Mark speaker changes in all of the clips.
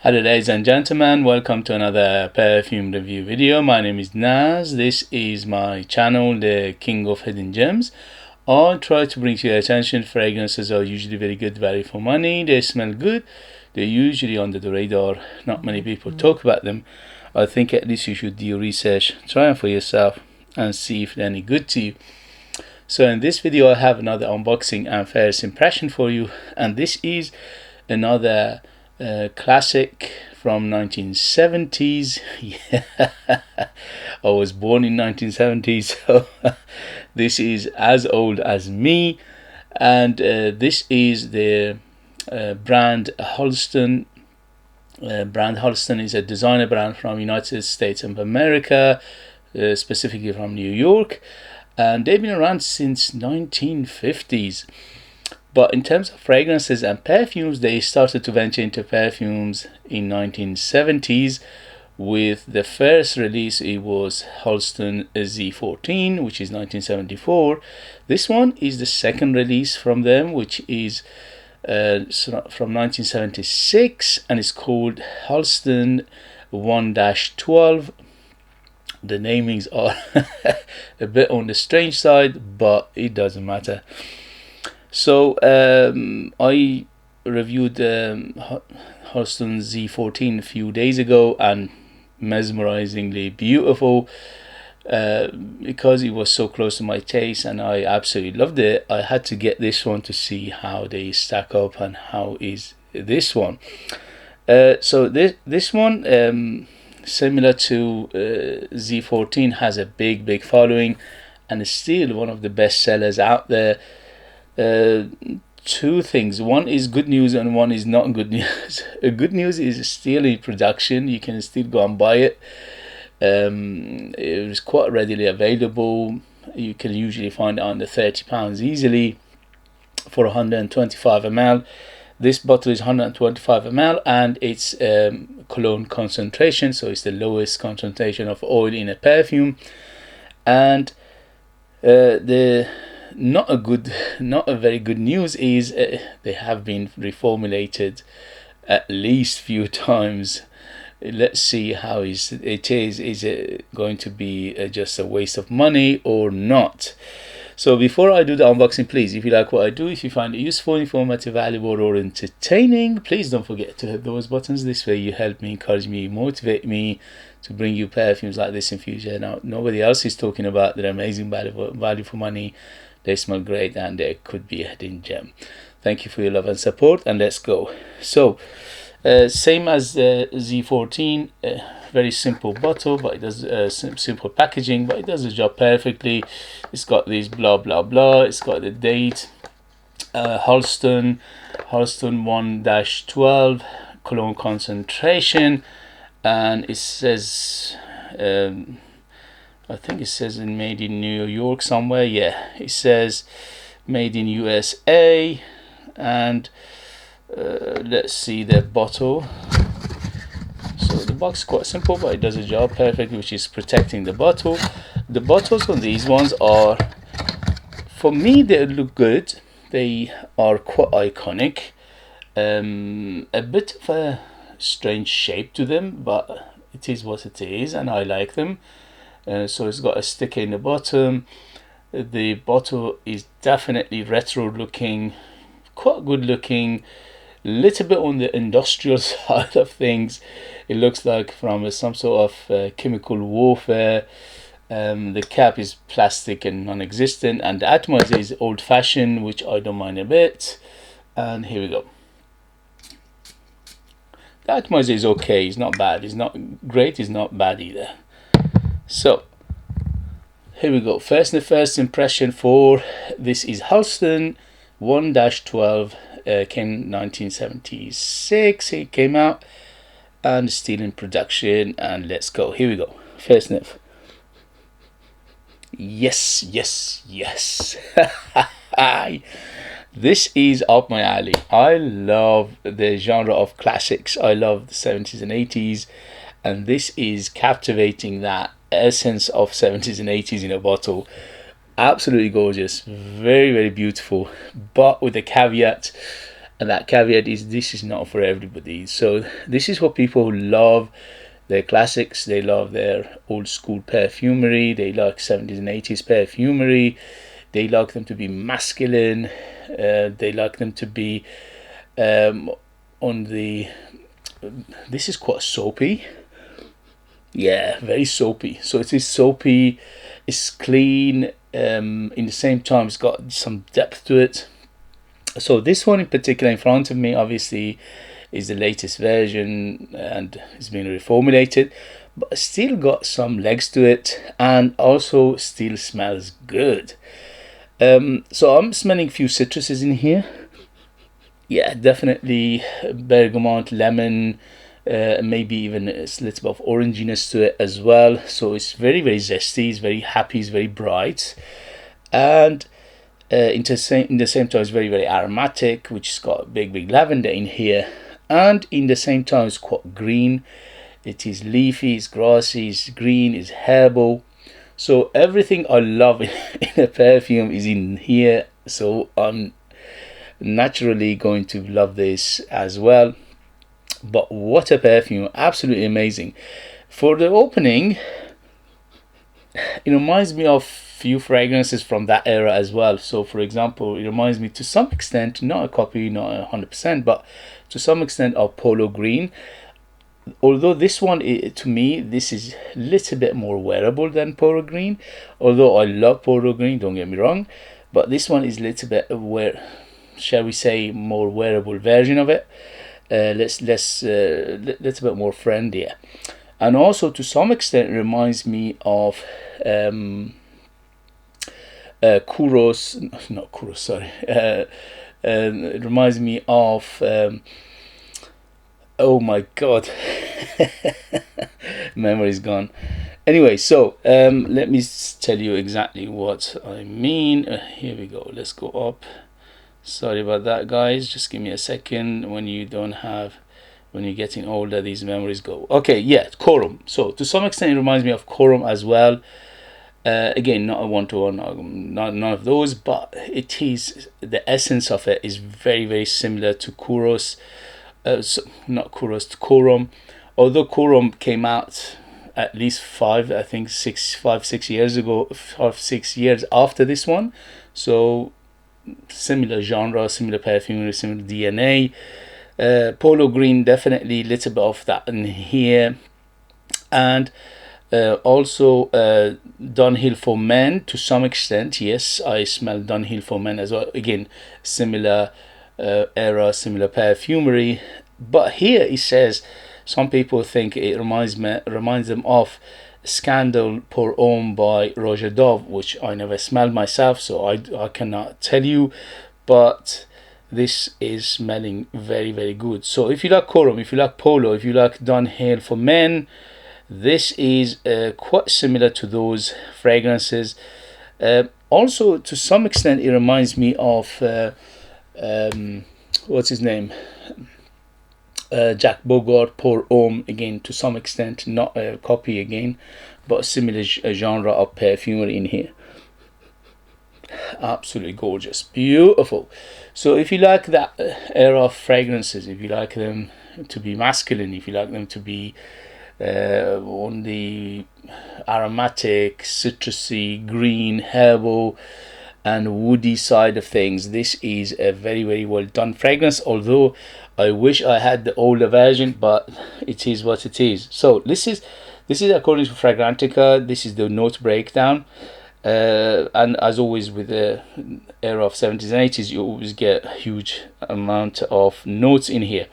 Speaker 1: Hello ladies and gentlemen, welcome to another perfume review video. My name is Naz. This is my channel, the King of Hidden Gems. I try to bring to your attention fragrances are usually very good value for money. They smell good. They're usually under the radar. Not many people talk about them. I think at least you should do your research, try them for yourself and see if they're any good to you. So in this video I have another unboxing and first impression for you, and this is another classic from 1970s. Yeah, I was born in 1970s, so this is as old as me. And this is the brand Halston. Brand Halston is a designer brand from United States of America, specifically from New York, and they've been around since 1950s. But in terms of fragrances and perfumes, they started to venture into perfumes in 1970s. With the first release, it was Halston Z14, which is 1974. This one is the second release from them, which is from 1976, and it's called Halston 1-12. The namings are a bit on the strange side, but it doesn't matter. So I reviewed Halston Z14 a few days ago, and mesmerizingly beautiful, because it was so close to my taste and I absolutely loved it. I had to get this one to see how they stack up and how is this one. So this one, similar to Z14, has a big following and is still one of the best sellers out there. Two things: one is good news and one is not good news. Good news is still in production. You can still go and buy it. It is quite readily available. You can usually find it under £30 easily for 125 ml. This bottle is 125 ml and it's Cologne concentration, so it's the lowest concentration of oil in a perfume. And not a very good news is they have been reformulated at least few times. Let's see how it is. Is it going to be just a waste of money or not? So before I do the unboxing, please, if you like what I do, if you find it useful, informative, valuable or entertaining, please don't forget to hit those buttons. This way you help me, encourage me, motivate me to bring you perfumes like this in future. Now, nobody else is talking about their amazing value for money. They smell great and they could be a hidden gem. Thank you for your love and support, and let's go. So same as Z14, very simple bottle, but it does simple packaging, but it does the job perfectly. It's got these blah blah blah. It's got the date, Halston 1-12 Cologne concentration, and it says I think it says made in New York somewhere. Yeah, it says made in USA. And let's see the bottle. So the box is quite simple, but it does the job perfectly, which is protecting the bottle. The bottles on these ones are, for me, they look good. They are quite iconic. A bit of a strange shape to them, but it is what it is, and I like them. So it's got a sticker in the bottom. The bottle is definitely retro looking, quite good looking, little bit on the industrial side of things. It looks like from some sort of chemical warfare. The cap is plastic and non-existent, and the atomizer is old-fashioned, which I don't mind a bit. And here we go. The atomizer is okay, it's not bad, it's not great, it's not bad either. So here we go. First impression for this is Halston 1-12, came 1976. It came out and still in production. And let's go. Here we go. First sniff. Yes. This is up my alley. I love the genre of classics. I love the 70s and 80s, and this is captivating that essence of 70s and 80s in a bottle. Absolutely gorgeous, very beautiful, but with a caveat: And that caveat is this is not for everybody. So this is for people who love their classics, they love their old school perfumery, they like 70s and 80s perfumery, they like them to be masculine, they like them to be on the, this is quite soapy. Yeah, very soapy. So it is soapy, it's clean, in the same time it's got some depth to it. So this one in particular in front of me obviously is the latest version and it's been reformulated, but still got some legs to it and also still smells good. So I'm smelling a few citruses in here. Yeah, definitely bergamot, lemon, maybe even a little bit of oranginess to it as well. So it's very zesty, it's very happy, it's very bright, and in the same time it's very aromatic, which has got big lavender in here, and in the same time it's quite green. It is leafy, it's grassy, it's green, it's herbal. So everything I love in a perfume is in here, so I'm naturally going to love this as well. But what a perfume, absolutely amazing. For the opening, it reminds me of few fragrances from that era as well. So for example, it reminds me to some extent, not a copy, not 100%, but to some extent of Polo Green. Although this one, to me, this is a little bit more wearable than Polo Green. Although I love Polo Green, don't get me wrong, but this one is a little bit shall we say, more wearable version of it. Little bit more friendlier, and also to some extent it reminds me of Kuros, not Kuros, sorry. It reminds me of oh my god, memory's gone. Anyway, so let me tell you exactly what I mean. Here we go. Let's go up. Sorry about that, guys. Just give me a second. When you're getting older, these memories go. Okay, yeah, Corum. So to some extent, it reminds me of Corum as well. Again, not a one-to-one, none of those, but it is, the essence of it is very similar to Kuros. Not Kuros, to Corum. Although Corum came out at least 6 years ago, 5-6 years after this one. So similar genre, similar perfumery, similar DNA. Polo Green, definitely a little bit of that in here, and also Dunhill for Men to some extent. Yes, I smell Dunhill for Men as well. Again, similar era, similar perfumery. But here it says some people think it reminds them of Scandal Pour Homme by Roger Dove, which I never smelled myself, so I cannot tell you, but this is smelling very good. So if you like Corum, if you like Polo, if you like Dunhill for Men, this is quite similar to those fragrances. Also to some extent it reminds me of what's his name, Jack Bogart Pour Homme, again to some extent, not a copy again, but a similar genre of perfumery in here. Absolutely gorgeous, beautiful. So if you like that era of fragrances, if you like them to be masculine, if you like them to be on the aromatic, citrusy, green, herbal and woody side of things, this is a very well done fragrance. Although I wish I had the older version, but it is what it is. So this is according to Fragrantica. This is the note breakdown, and as always with the era of 70s and 80s, you always get a huge amount of notes in here.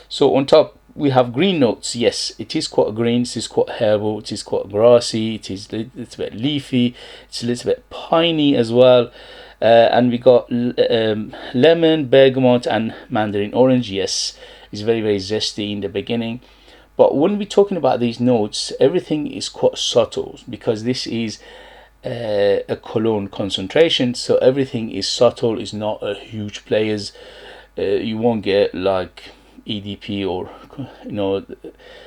Speaker 1: So on top we have green notes. Yes, it is quite green, it is quite herbal, it is quite grassy, it is a little bit leafy, it's a little bit piney as well. And we got lemon, bergamot and mandarin orange. Yes, it's very zesty in the beginning, but when we're talking about these notes, everything is quite subtle because this is a cologne concentration, so everything is subtle. It's not a huge players. You won't get like EDP or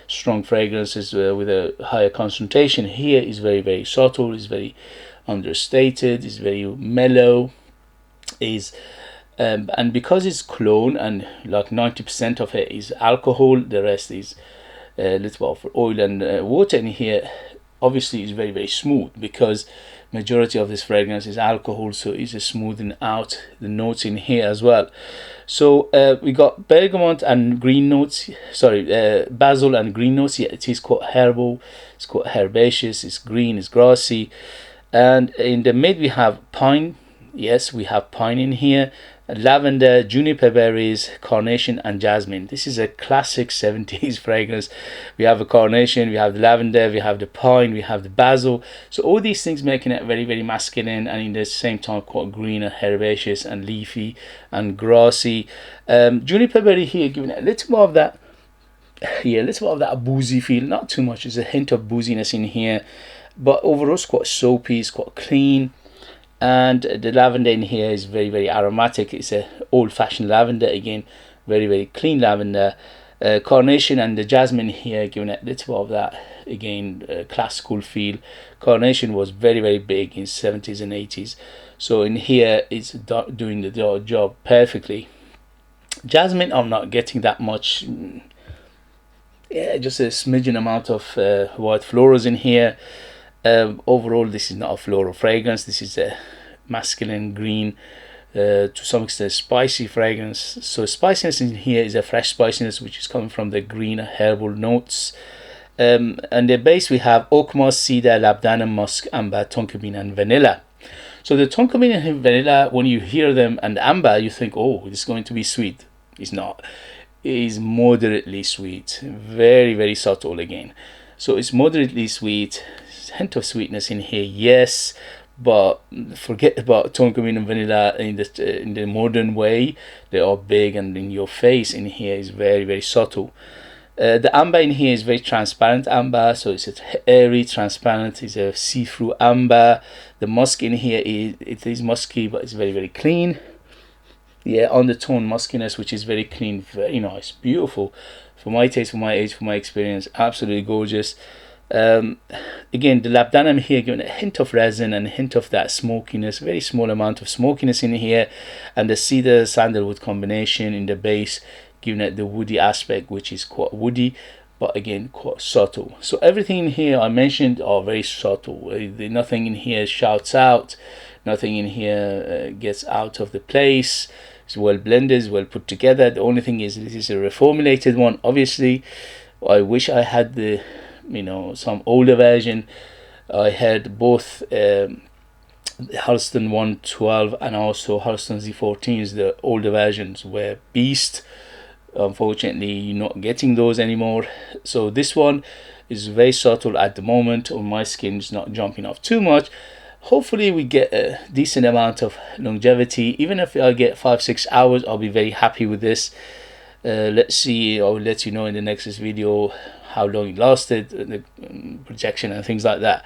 Speaker 1: strong fragrances with a higher concentration. Here is very subtle, is very understated, is very mellow, is And because it's cologne and like 90% of it is alcohol, the rest is a little bit of oil and water in here, obviously it's very smooth, because majority of this fragrance is alcohol, so it's just smoothing out the notes in here as well. So we got bergamot and green notes, sorry, basil and green notes. Yeah, it is quite herbal, it's quite herbaceous, it's green, it's grassy. And in the mid we have pine. Yes, we have pine in here, lavender, juniper berries, carnation and jasmine. This is a classic 70s fragrance. We have a carnation, we have the lavender, we have the pine, we have the basil. So all these things making it very masculine, and in the same time quite green and herbaceous and leafy and grassy. Juniper berry here giving it a little more of that, yeah, a little more of that boozy feel, not too much. There's a hint of booziness in here, but overall it's quite soapy, it's quite clean. And the lavender in here is very aromatic. It's a old-fashioned lavender, again very clean lavender. Carnation and the jasmine here giving it a little bit of that, again, classical feel. Carnation was very big in 70s and 80s, so in here it's doing the job perfectly. Jasmine, I'm not getting that much, yeah, just a smidgen amount of white florals in here. Overall this is not a floral fragrance, this is a masculine green, to some extent spicy fragrance. So spiciness in here is a fresh spiciness which is coming from the green herbal notes. And the base we have oak moss, cedar, labdanum, musk, amber, tonka bean and vanilla. So the tonka bean and vanilla, when you hear them, and amber, you think, oh, it's going to be sweet. It's not. It is moderately sweet, very subtle again. So it's moderately sweet, hint of sweetness in here, yes, but forget about tonka bean and vanilla in the modern way. They are big and in your face. In here is very subtle. The amber in here is very transparent amber, so it's airy, transparent, it's a see-through amber. The musk in here is musky, but it's very clean. Yeah, undertone muskiness, which is very clean, very nice, beautiful. For my taste, for my age, for my experience, absolutely gorgeous. Again, the labdanum here giving a hint of resin and a hint of that smokiness, very small amount of smokiness in here, and the cedar sandalwood combination in the base giving it the woody aspect, which is quite woody, but again quite subtle. So everything in here I mentioned are very subtle. Nothing in here shouts out, nothing in here gets out of the place. It's well blended, it's well put together. The only thing is this is a reformulated one. Obviously I wish I had the, you know, some older version. I had both Halston 112 and also Halston Z14s. The older versions were beast. Unfortunately you're not getting those anymore. So this one is very subtle at the moment on my skin. It's not jumping off too much. Hopefully we get a decent amount of longevity. Even if I get 5-6 hours, I'll be very happy with this. Let's see, I'll let you know in the next video how long it lasted, the projection and things like that.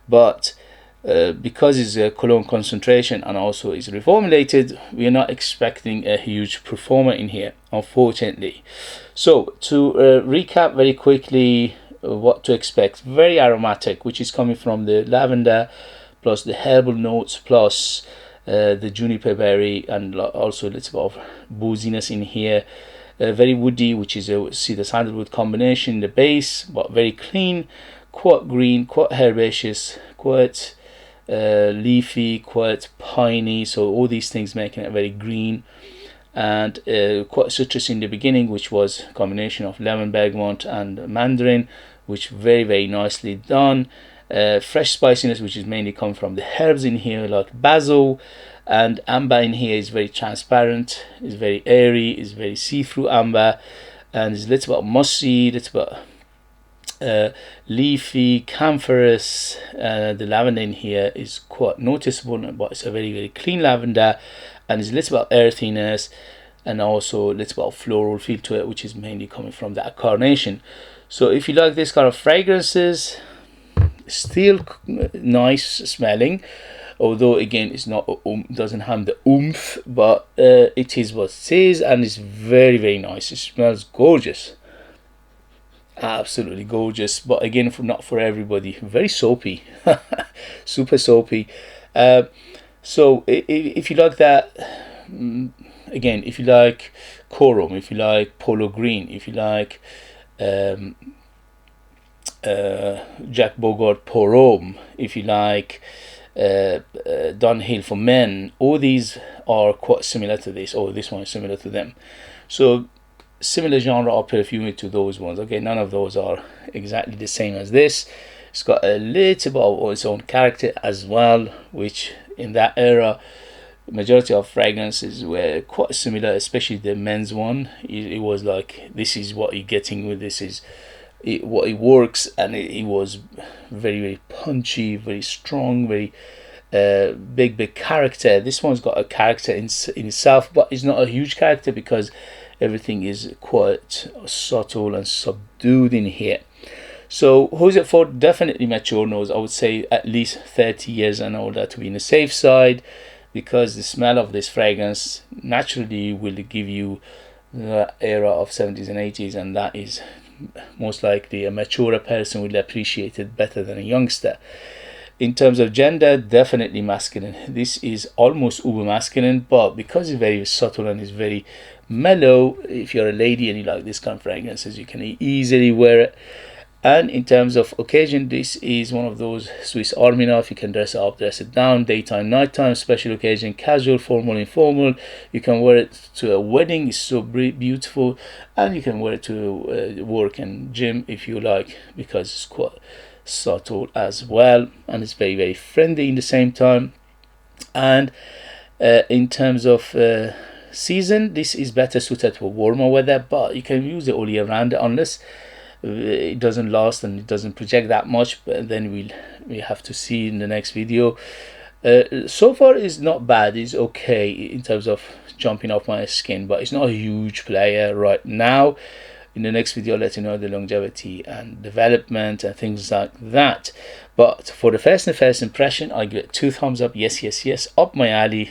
Speaker 1: But because it's a cologne concentration and also it's reformulated, we are not expecting a huge performer in here, unfortunately. So to recap very quickly what to expect: very aromatic, which is coming from the lavender plus the herbal notes plus the juniper berry, and also a little bit of booziness in here. Very woody, which is a cedar sandalwood combination in the base, but very clean, quite green, quite herbaceous, quite leafy, quite piney. So all these things making it very green, and quite citrus in the beginning, which was a combination of lemon, bergamot and mandarin, which very nicely done. Fresh spiciness, which is mainly come from the herbs in here like basil, and amber in here is very transparent, is very airy, is very see-through amber, and is a little bit mossy, little bit leafy, camphorous. The lavender in here is quite noticeable, but it's a very clean lavender, and it's a little bit of earthiness and also a little bit of floral feel to it, which is mainly coming from that carnation. So if you like this kind of fragrances, still nice smelling, although again it's not doesn't have the oomph, but it is what it is, and it's very nice. It smells gorgeous, absolutely gorgeous, but again not for everybody. Very soapy, super soapy. So if you like that, again, if you like coral, if you like polo green, if you like Jack Bogart Porom, if you like Dunhill for Men, all these are quite similar to this, or this one is similar to them. So similar genre of perfume to those ones. Okay, none of those are exactly the same as this. It's got a little bit of its own character as well, which in that era majority of fragrances were quite similar, especially the men's one. It was like, this is what you're getting with this, is what it works, and it was very, very punchy, very strong, very big character. This one's got a character in itself, but it's not a huge character because everything is quite subtle and subdued in here. So who's it for? Definitely mature nose. I would say at least 30 years and older to be in the safe side, because the smell of this fragrance naturally will give you the era of 70s and 80s, and that is most likely a mature person will appreciate it better than a youngster. In terms of gender, definitely masculine. This is almost uber masculine, but because it's very subtle and it's very mellow, if you're a lady and you like this kind of fragrances, you can easily wear it. And in terms of occasion, this is one of those Swiss Army knife. You can dress it up, dress it down, daytime, nighttime, special occasion, casual, formal, informal. You can wear it to a wedding, it's so beautiful, and you can wear it to work and gym if you like, because it's quite subtle as well, and it's very, very friendly in the same time. And in terms of season, this is better suited for warmer weather, but you can use it all year round unless it doesn't last and it doesn't project that much, but then we have to see in the next video. So far it's not bad, it's okay in terms of jumping off my skin, but it's not a huge player right now. In the next video I'll let you know the longevity and development and things like that. But for the first impression, I give it 2 thumbs up. Yes, up my alley.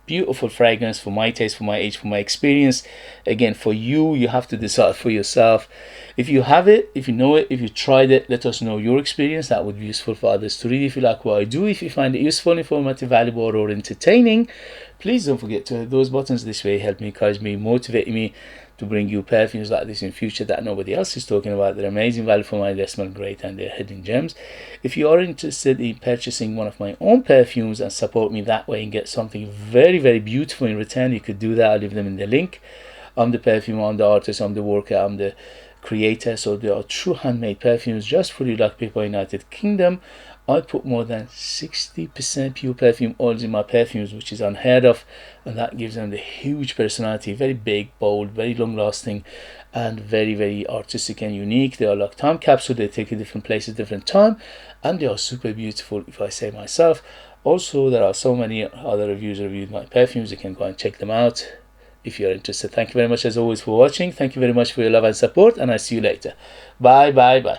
Speaker 1: Beautiful fragrance for my taste, for my age, for my experience. Again, for you, you have to decide for yourself. If you have it, if you know it, if you tried it, let us know your experience. That would be useful for others to read. If you like what I do, if you find it useful, informative, valuable, or entertaining, please don't forget to hit those buttons. This way help me, encourage me, motivate me to bring you perfumes like this in future that nobody else is talking about. They're amazing value for money, they smell great, and they're hidden gems. If you are interested in purchasing one of my own perfumes and support me that way and get something very, very beautiful in return, you could do that. I'll leave them in the link. I'm the perfumer, I'm the artist, I'm the worker, I'm the creator. So they are true handmade perfumes just for you like people in the United Kingdom. I put more than 60% pure perfume oils in my perfumes, which is unheard of, and that gives them the huge personality, very big, bold, very long lasting, and very, very artistic and unique. They are like time capsule, they take you different places, different time, and they are super beautiful if I say myself. Also, there are so many other reviews reviewed my perfumes, you can go and check them out if you're interested. Thank you very much as always for watching. Thank you very much for your love and support, and I'll see you later. Bye.